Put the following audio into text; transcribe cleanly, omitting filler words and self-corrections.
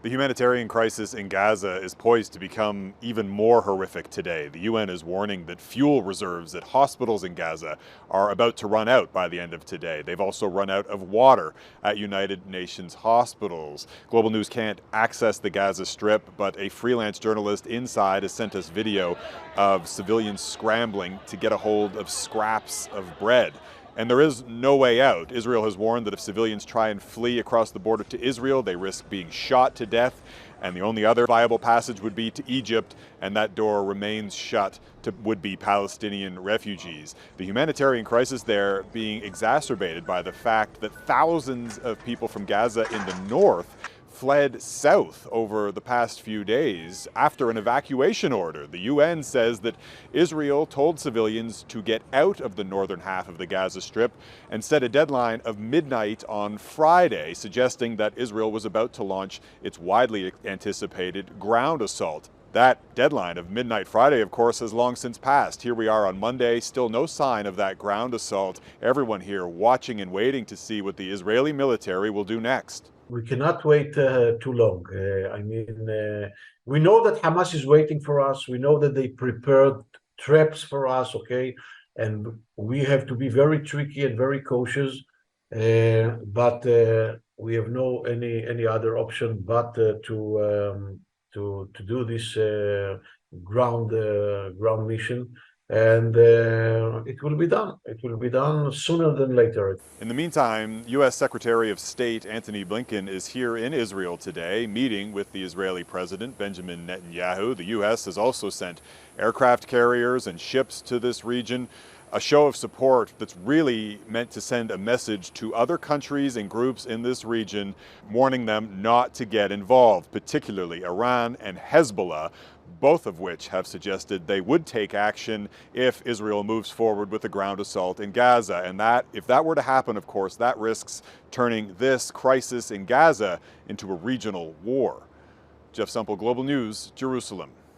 The humanitarian crisis in Gaza is poised to become even more horrific today. The UN is warning that fuel reserves at hospitals in Gaza are about to run out by the end of today. They've also run out of water at United Nations hospitals. Global News can't access the Gaza Strip, but a freelance journalist inside has sent us video of civilians scrambling to get a hold of scraps of bread. And there is no way out. Israel has warned that if civilians try and flee across the border to Israel, they risk being shot to death. And the only other viable passage would be to Egypt, and that door remains shut to would-be Palestinian refugees. The humanitarian crisis there being exacerbated by the fact that thousands of people from Gaza in the north fled south over the past few days after an evacuation order. The UN says that Israel told civilians to get out of the northern half of the Gaza Strip and set a deadline of midnight on Friday, suggesting that Israel was about to launch its widely anticipated ground assault. That deadline of midnight Friday, of course, has long since passed. Here we are on Monday, still no sign of that ground assault. Everyone here watching and waiting to see what the Israeli military will do next. We cannot wait too long. We know that Hamas is waiting for us. We know that they prepared traps for us, okay? And we have to be very tricky and very cautious. But we have no any other option but to do this ground mission. And it will be done. It will be done sooner than later. In the meantime, U.S. Secretary of State Antony Blinken is here in Israel today, meeting with the Israeli President Benjamin Netanyahu. The U.S. has also sent aircraft carriers and ships to this region, a show of support that's really meant to send a message to other countries and groups in this region, warning them not to get involved, particularly Iran and Hezbollah, both of which have suggested they would take action if Israel moves forward with a ground assault in Gaza. And that, if that were to happen, of course, that risks turning this crisis in Gaza into a regional war. Jeff Semple, Global News, Jerusalem.